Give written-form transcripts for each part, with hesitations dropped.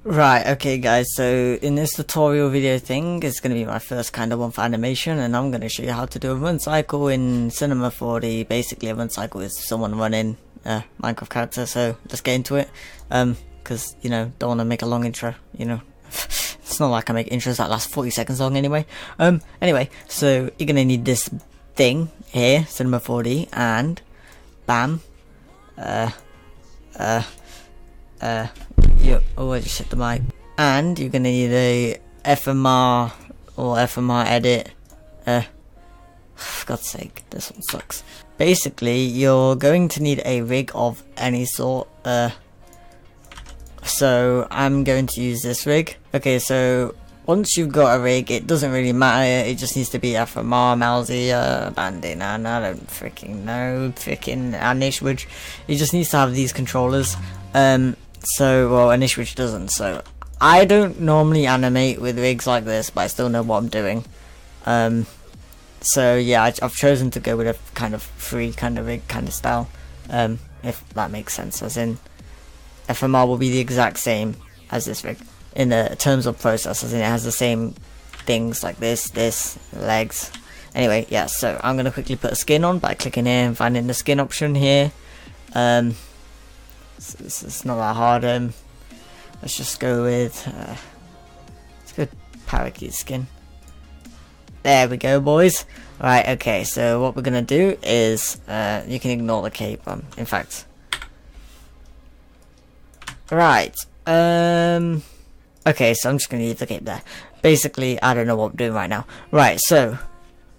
Right, okay guys, so in this tutorial video thing, it's going to be my first kind of one for animation, and I'm going to show you how to do a run cycle in Cinema 4D. Basically a run cycle is someone running a Minecraft character, so let's get into it, because, you know, don't want to make a long intro, you know, it's not like I make intros that last 40 seconds long anyway. Anyway, so you're going to need this thing here, Cinema 4D, and bam, I just hit the mic. And you're gonna need a FMR or FMR edit. For God's sake, this one sucks. Basically, you're going to need a rig of any sort. So I'm going to use this rig. Okay, so once you've got a rig, it doesn't really matter. It just needs to be FMR, mousy, banding, and I don't freaking know, freaking anishwij. It just needs to have these controllers. So, well, anishwij doesn't, so I don't normally animate with rigs like this, but I still know what I'm doing. So yeah, I've chosen to go with a kind of free kind of rig kind of style, if that makes sense, as in FMR will be the exact same as this rig in the terms of process, as in it has the same things like this, legs. Anyway, yeah, so I'm going to quickly put a skin on by clicking here and finding the skin option here. It's not that hard. Let's just go with let's go parakeet skin. There we go, boys. Right, okay, so what we're gonna do is you can ignore the cape, in fact. Right, okay, so I'm just gonna leave the cape there. Basically, I don't know what I'm doing right now. Right, so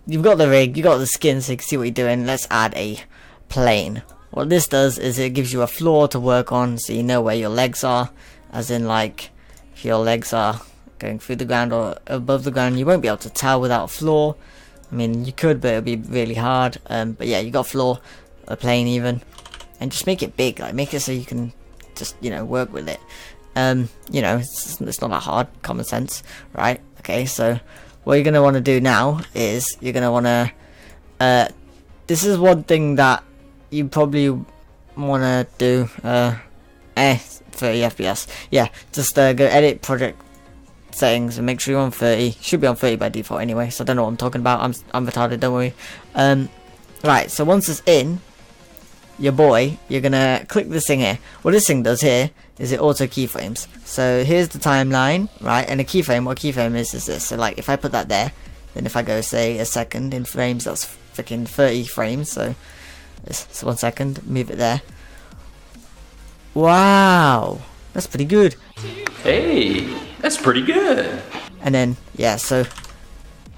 you've got the rig, you got the skin, so you can see what you're doing. Let's add a plane. What this does is it gives you a floor to work on, so you know where your legs are, as in, like, if your legs are going through the ground or above the ground, you won't be able to tell without a floor. I mean, you could, but it'll be really hard. But yeah, you got a floor, a plane even, and just make it big, like make it so you can just, you know, work with it. You know, it's not that hard, common sense, right? Okay, so what you're gonna want to do now is you're gonna want to. This is one thing that you probably want to do 30 FPS. Yeah, just go edit project settings and make sure you're on 30. Should be on 30 by default anyway, so I don't know what I'm talking about. I'm retarded, don't worry. Right, so once it's in, your boy, you're gonna click this thing here. What this thing does here is it auto keyframes. So here's the timeline, right? And a keyframe, what a keyframe is this. So like if I put that there, then if I go say a second in frames, that's freaking 30 frames. So 1 second, move it there. Wow, that's pretty good. Hey, that's pretty good. And then yeah, so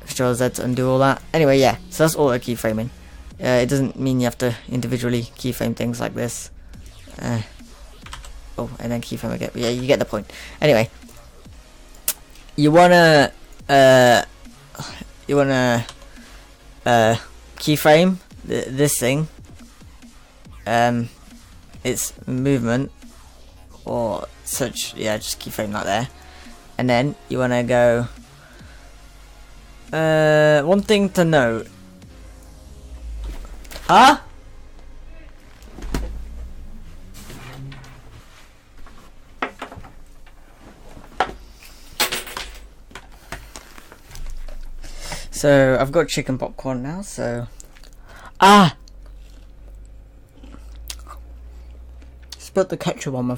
Control Z to undo all that. Anyway, yeah, so that's auto keyframing. It doesn't mean you have to individually keyframe things like this. Oh, and then keyframe again. Yeah, you get the point. Anyway, you wanna keyframe this thing. Its movement or such. Yeah, just keyframe that there, and then you want to go. One thing to note. Huh? So I've got chicken popcorn now. So put the ketchup on my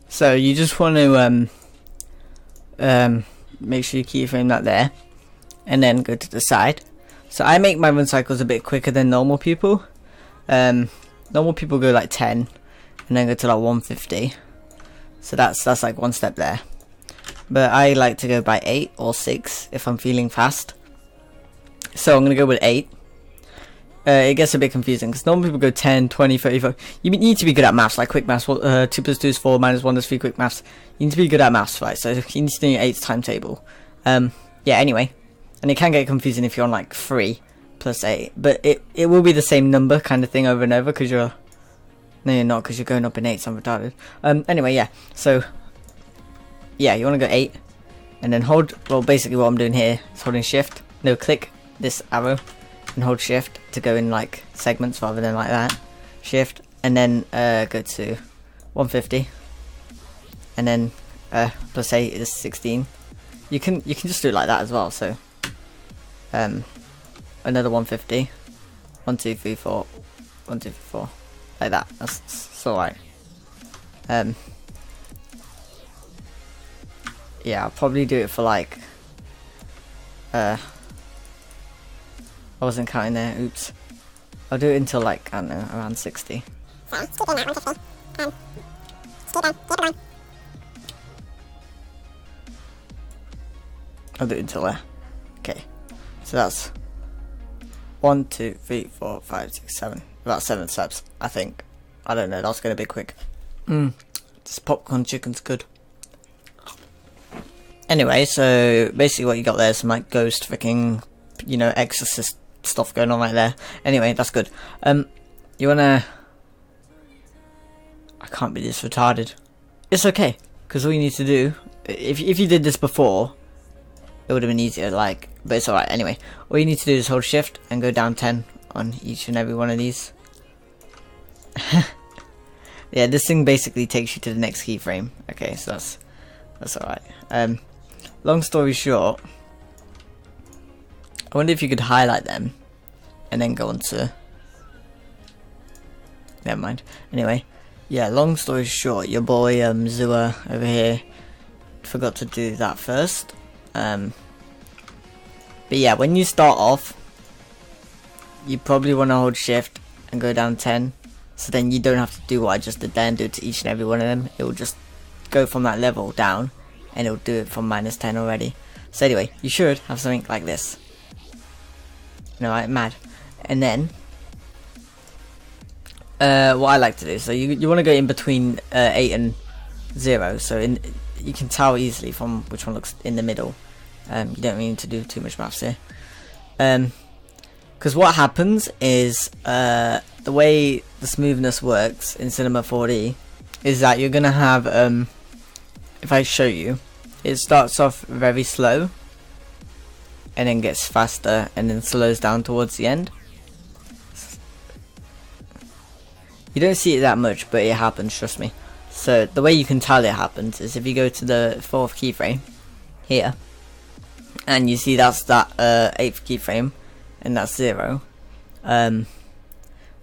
so you just want to make sure you keyframe that there and then go to the side. So I make my run cycles a bit quicker than normal people. Normal people go like 10 and then go to like 150, so that's like one step there, but I like to go by 8 or 6 if I'm feeling fast, so I'm gonna go with 8. It gets a bit confusing because normal people go 10, 20, 35. You need to be good at maths, like quick maths. 2 plus 2 is 4, minus 1 is 3, quick maths. You need to be good at maths, right? So you need to know your 8's timetable. Yeah, anyway. And it can get confusing if you're on like 3 plus 8. But it will be the same number kind of thing over and over because you're... No, you're not, because you're going up in 8, so I'm retarded. Anyway, yeah. So, yeah, you want to go 8. And then hold... Well, basically what I'm doing here is holding shift. No, click this arrow. And hold shift to go in like segments rather than like that. Shift and then go to 150, and then plus 8 is 16. You can just do it like that as well. So another 150, 1 2 3 4, 1 2 3 4, like that. That's alright. Yeah, I'll probably do it for like I wasn't counting there, oops. I'll do it until like, I don't know, around 60. I'll do it until there. Okay, so that's 1 2 3 4 5 6 7, about 7 steps, I think. I don't know, that's gonna be quick. This popcorn chicken's good. Anyway, so basically what you got there is some like ghost freaking, you know, exorcist stuff going on right there. Anyway, that's good. You wanna... I can't be this retarded. It's okay, because all you need to do, if you did this before, it would have been easier, like, but it's alright. Anyway, all you need to do is hold shift and go down 10 on each and every one of these. Yeah, this thing basically takes you to the next keyframe. Okay, so that's alright. Long story short, I wonder if you could highlight them and then go on to... Never mind. Anyway, yeah, long story short, your boy Zuha over here forgot to do that first. But yeah, when you start off, you probably want to hold shift and go down 10, so then you don't have to do what I just did there and do it to each and every one of them. It will just go from that level down, and it'll do it from -10 already. So anyway, you should have something like this. No, I'm mad. And then what I like to do, so you want to go in between 8 and 0, so you can tell easily from which one looks in the middle. You don't really need to do too much maths here, because what happens is the way the smoothness works in Cinema 4D is that you're gonna have if I show you, it starts off very slow and then gets faster and then slows down towards the end. You don't see it that much, but it happens, trust me. So the way you can tell it happens is if you go to the 4th keyframe here, and you see that's that 8th keyframe, and that's 0.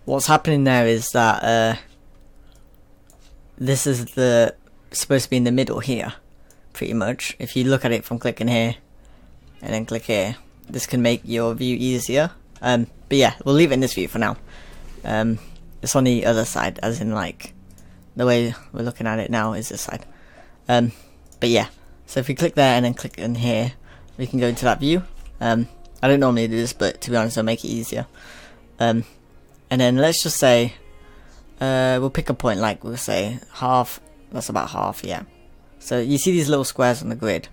What's happening there is that this is supposed to be in the middle here, pretty much. If you look at it from clicking here and then click here, this can make your view easier. But yeah, we'll leave it in this view for now. It's on the other side, as in like the way we're looking at it now is this side. But yeah, so if you click there and then click in here, we can go into that view. I don't normally do this, but to be honest, I'll make it easier. And then let's just say we'll pick a point, like we'll say half. That's about half, yeah. So you see these little squares on the grid.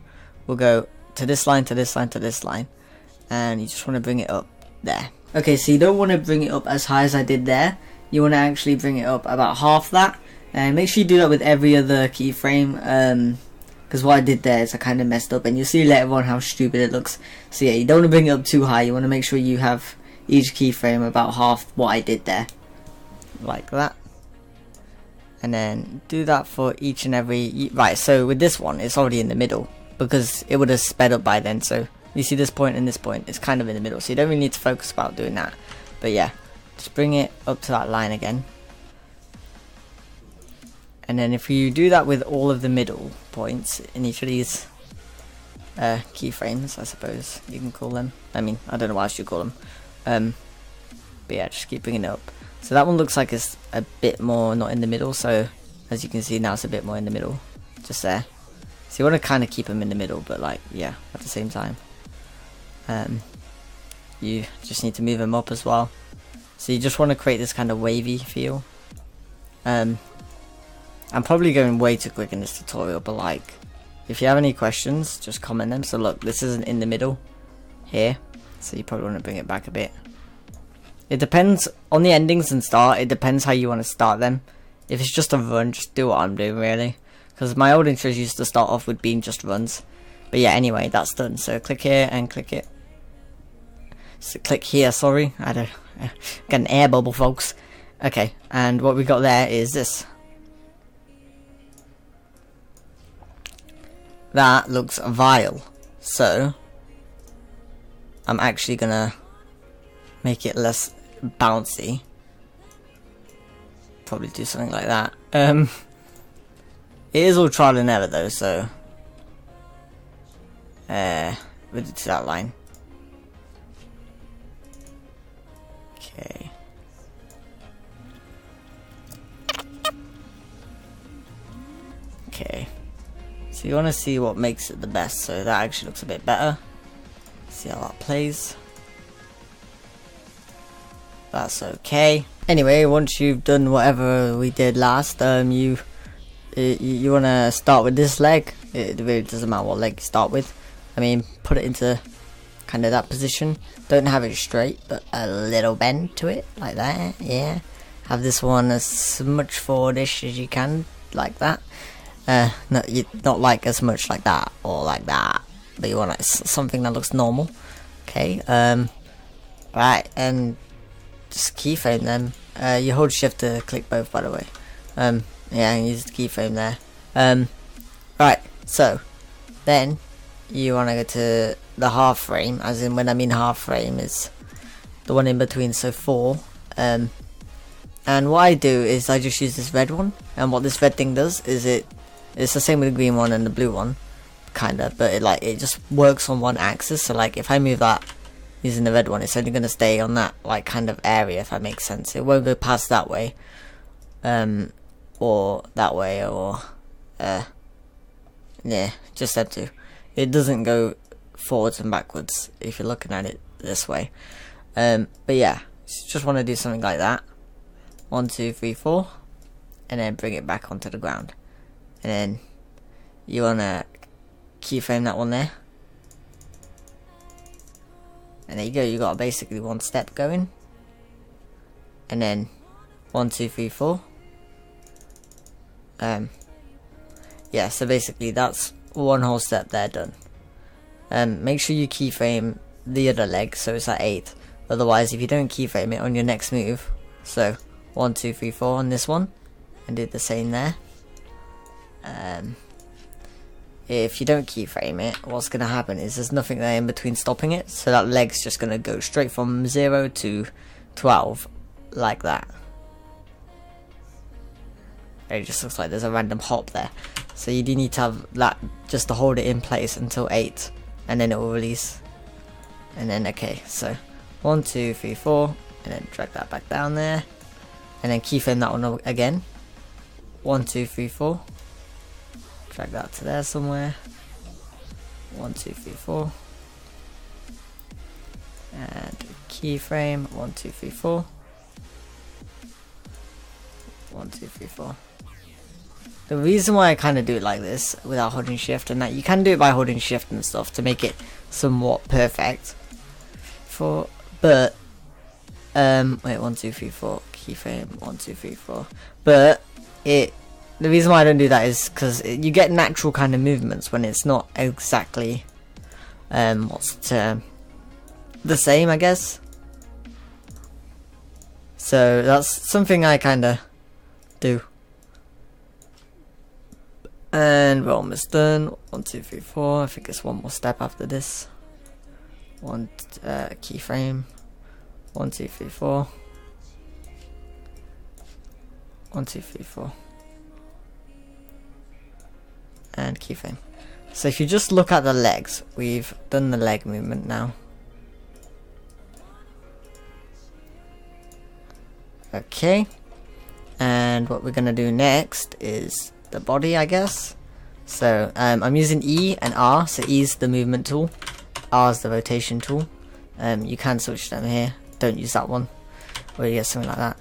We'll go to this line, to this line, to this line, and you just want to bring it up there. Okay, so you don't want to bring it up as high as I did there. You want to actually bring it up about half that, and make sure you do that with every other keyframe. Because what I did there is I kind of messed up, and you'll see later on how stupid it looks. So yeah, you don't want to bring it up too high. You want to make sure you have each keyframe about half what I did there, like that. And then do that for each and every... Right, so with this one, it's already in the middle, because it would have sped up by then. So you see this point and this point, it's kind of in the middle, so you don't really need to focus about doing that. But yeah, just bring it up to that line again. And then if you do that with all of the middle points in each of these keyframes, I suppose you can call them. I mean, I don't know what else you call them. But yeah, just keep bringing it up. So that one looks like it's a bit more not in the middle, so as you can see now it's a bit more in the middle, just there. So you want to kind of keep them in the middle, but like, yeah, at the same time. You just need to move them up as well. So you just want to create this kind of wavy feel. I'm probably going way too quick in this tutorial, but like, if you have any questions, just comment them. So look, this isn't in the middle here, so you probably want to bring it back a bit. It depends on the endings and start. It depends how you want to start them. If it's just a run, just do what I'm doing really, because my old intros used to start off with being just runs. But yeah, anyway, that's done. So click here and click it. So click here, sorry, I don't got an air bubble, folks. Okay, and what we got there is this. that looks vile. So I'm actually gonna make it less bouncy. Probably do something like that. It is all trial and error though, so with it to that line. Okay. Okay. So you want to see what makes it the best, so that actually looks a bit better. See how that plays. That's okay. Anyway, once you've done whatever we did last, you want to start with this leg. It really doesn't matter what leg you start with. I mean, put it into kind of that position. Don't have it straight, but a little bend to it, like that. Yeah. Have this one as much forwardish as you can, like that. Not like as much like that or like that, but you want something that looks normal. Okay. Right, and just keyframe them. You hold shift to click both, by the way. Yeah, and use the keyframe there. Right, so then you want to go to the half frame, as in when I mean half frame is the one in between, so 4. And what I do is I just use this red one, and what this red thing does is it's the same with the green one and the blue one, kinda, but it just works on one axis. So like if I move that using the red one, it's only gonna stay on that like kind of area, if that makes sense. It won't go past that way, or that way, or yeah, just that too. It doesn't go forwards and backwards if you're looking at it this way. But yeah, just want to do something like that. 1, 2, 3, 4, and then bring it back onto the ground. And then you want to keyframe that one there. And there you go, you got basically one step going. And then 1, 2, 3, 4. Yeah, so basically that's one whole step there done. Make sure you keyframe the other leg so it's at 8. Otherwise, if you don't keyframe it on your next move, so 1, 2, 3, 4 on this one, and do the same there. If you don't keyframe it, what's going to happen is there's nothing there in between stopping it, so that leg's just going to go straight from 0 to 12, like that. It just looks like there's a random hop there. So you do need to have that just to hold it in place until 8, and then it will release. And then, okay, so 1, 2, 3, 4, and then drag that back down there. And then keyframe that one again. 1, 2, 3, 4. Drag that to there somewhere. 1, 2, 3, 4. And keyframe 1, 2, 3, 4. 1, 2, 3, 4. The reason why I kind of do it like this without holding shift, and that you can do it by holding shift and stuff to make it somewhat perfect. But wait, 1, 2, 3, 4. Keyframe 1, 2, 3, 4. But the reason why I don't do that is because you get natural kind of movements when it's not exactly what's the term, the same, I guess. So that's something I kind of do. And we're almost done. 1, 2, 3, 4. I think it's one more step after this. One keyframe. 1, 2, 3, 4. 1, 2, 3, 4. And keyframe. So if you just look at the legs, we've done the leg movement now. Okay. And what we're gonna do next is the body, I guess. So I'm using E and R. So E is the movement tool, R is the rotation tool. You can switch them here. Don't use that one, or you get something like that.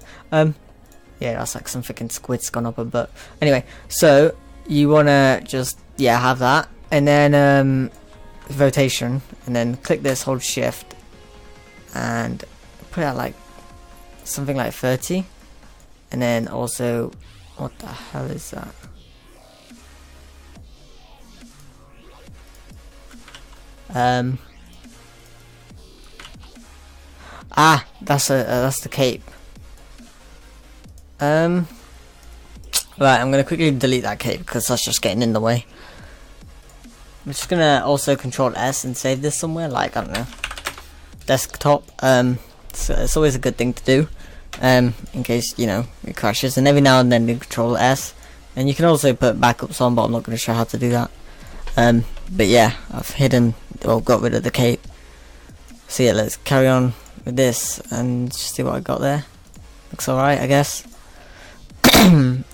Yeah, that's like some freaking squid's gone up a butt. Anyway, so you wanna just have that, and then rotation, and then click this, hold shift, and put it at like something like 30, and then also, what the hell is that? That's the cape. Right, I'm gonna quickly delete that cape because that's just getting in the way. I'm just gonna also Control S and save this somewhere, like, I don't know, desktop. So it's always a good thing to do, in case, you know, it crashes, and every now and then you Control S, and you can also put backups on, but I'm not going to show how to do that. But yeah, I've hidden, well, got rid of the cape. So yeah, let's carry on with this and just see what I got there. Looks alright, I guess.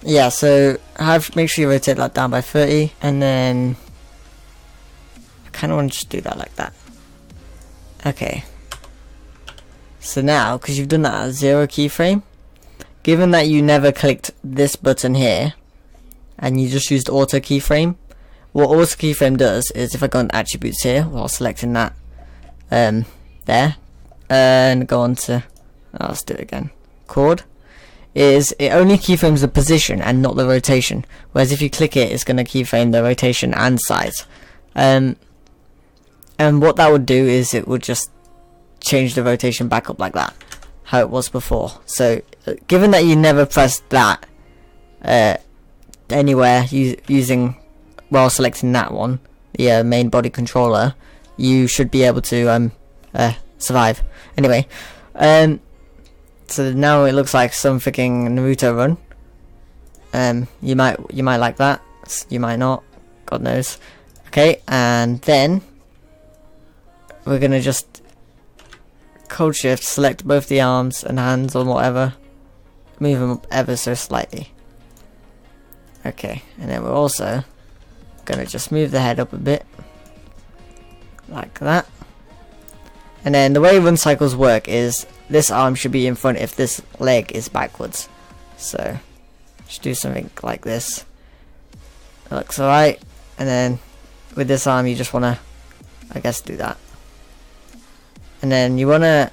Yeah, so make sure you rotate that down by 30, and then I kind of want to just do that like that. Okay. So now, because you've done that at 0 keyframe, given that you never clicked this button here, and you just used auto keyframe, what auto keyframe does is, if I go on attributes here while selecting that, there, and go on to, let's do it again, chord, is it only keyframes the position and not the rotation, whereas if you click it, it's going to keyframe the rotation and size. And what that would do is it would just change the rotation back up like that, how it was before. So given that you never pressed that anywhere using, while selecting that one, the main body controller, you should be able to survive. Anyway, so now it looks like some freaking Naruto run. You might like that, you might not, God knows. Okay, and then we're gonna just Code Shift, select both the arms and hands or whatever, move them up ever so slightly. Okay, and then we're also gonna just move the head up a bit, like that. And then the way run cycles work is this arm should be in front if this leg is backwards. So just do something like this. It looks alright. And then with this arm you just wanna, I guess, do that. And then you wanna,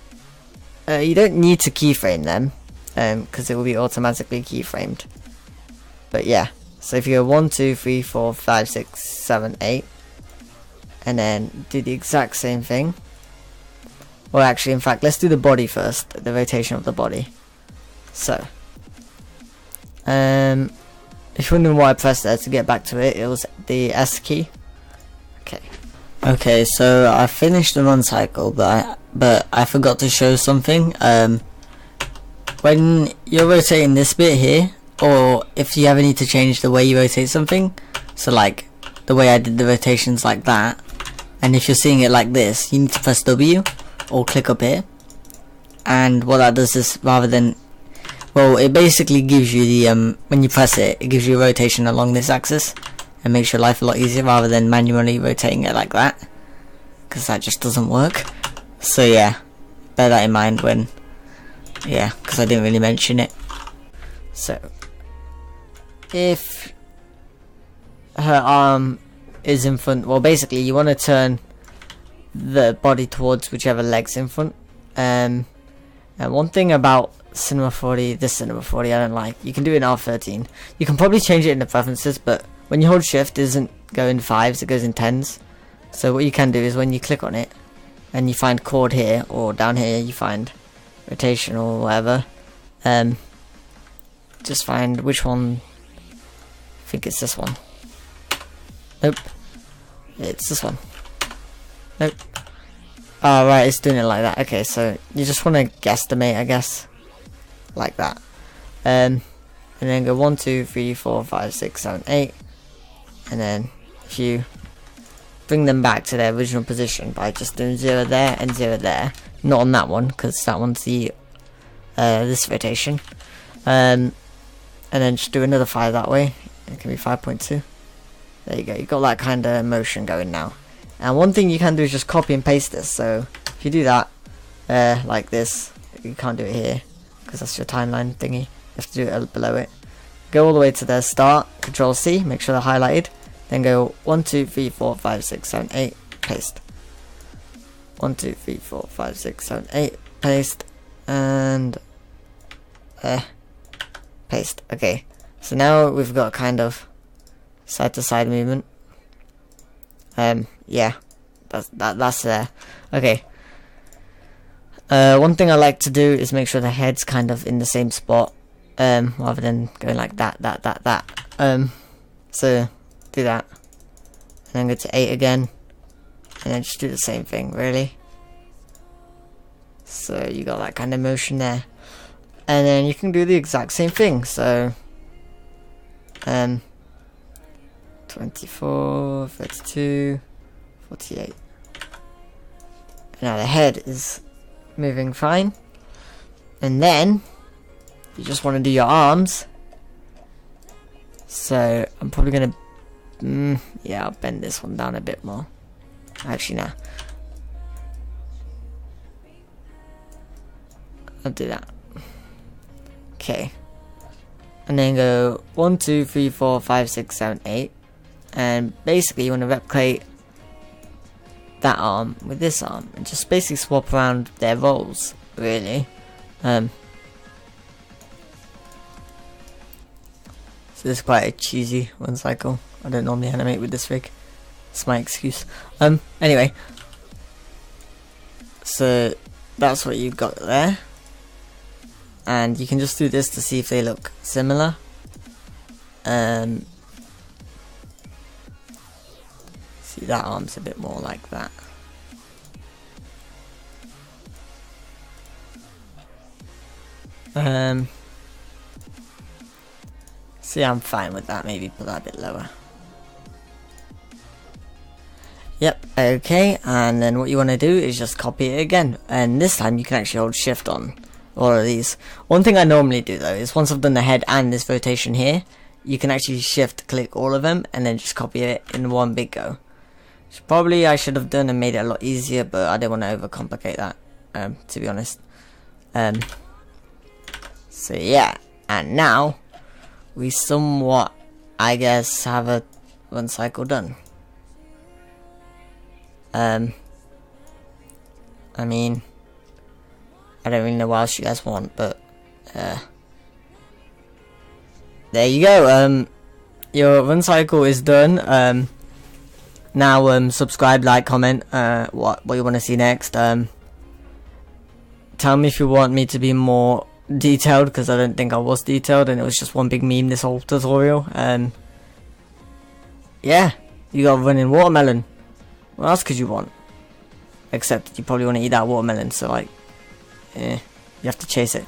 you don't need to keyframe them, because it will be automatically keyframed. But yeah, so if you go 1, 2, 3, 4, 5, 6, 7, 8, and then do the exact same thing. Well, actually, in fact, let's do the body first, the rotation of the body. So, if you're wondering why I pressed there, to get back to it, it was the S key. Okay. Okay, so I finished the run cycle, but I forgot to show something. When you're rotating this bit here, or if you ever need to change the way you rotate something, so like the way I did the rotations like that, and if you're seeing it like this, you need to press W or click up here, and what that does is, rather than, well, it basically gives you the when you press it, it gives you a rotation along this axis and makes your life a lot easier rather than manually rotating it like that, because that just doesn't work. So yeah, bear that in mind when, yeah, because I didn't really mention it. So if her arm is in front, well, basically you want to turn the body towards whichever leg's in front. And one thing about Cinema 4D, this Cinema 4D I don't like, you can do it in R13. You can probably change it in the preferences, but when you hold shift, it doesn't go in 5s, it goes in 10s. So what you can do is when you click on it and you find chord here, or down here you find rotation or whatever, just find which one. I think it's this one. Nope, it's this one. Nope. Oh right, it's doing it like that. Okay, so you just want to guesstimate, I guess, like that, and then go 1, 2, 3, 4, 5, 6, 7, 8, and then if you bring them back to their original position by just doing 0 there and 0 there, not on that one because that one's the this rotation, and then just do another 5 that way. It can be 5.2. There you go, you got that kind of motion going now. And one thing you can do is just copy and paste this. So if you do that like this, you can't do it here because that's your timeline thingy. You have to do it below it. Go all the way to the start, Control C, make sure they're highlighted. Then go 1, 2, 3, 4, 5, 6, 7, 8, paste. 1, 2, 3, 4, 5, 6, 7, 8, paste, and paste. Okay, so now we've got kind of side to side movement. Yeah, that's there. Okay. One thing I like to do is make sure the head's kind of in the same spot, rather than going like that. So do that. and then go to 8 again, and then just do the same thing, really. So you got that kind of motion there, and then you can do the exact same thing. So 24, 32, 48. Now the head is moving fine, and then you just want to do your arms. So I'm probably gonna yeah, I'll bend this one down a bit more. Actually, nah, I'll do that. Okay, and then go 1, 2, 3, 4, 5, 6, 7, 8, and basically you want to replicate that arm with this arm, and just basically swap around their roles, really. So this is quite a cheesy one cycle. I don't normally animate with this rig. It's my excuse. Anyway, so that's what you've got there, and you can just do this to see if they look similar. See, that arm's a bit more like that. See, I'm fine with that. Maybe put that a bit lower. Yep, okay, and then what you want to do is just copy it again, and this time you can actually hold shift on all of these. One thing I normally do though is once I've done the head and this rotation here, you can actually shift click all of them and then just copy it in one big go. Which probably I should have done and made it a lot easier, but I don't want to overcomplicate that, to be honest. So yeah, and now we somewhat, I guess, have a one cycle done. I mean, I don't really know what else you guys want, but there you go. Your one cycle is done. Now subscribe, like, comment what you want to see next. Tell me if you want me to be more detailed, because I don't think I was detailed and it was just one big meme this whole tutorial. Yeah, you got running watermelon. What else could you want? Except you probably want to eat that watermelon, so like, you have to chase it.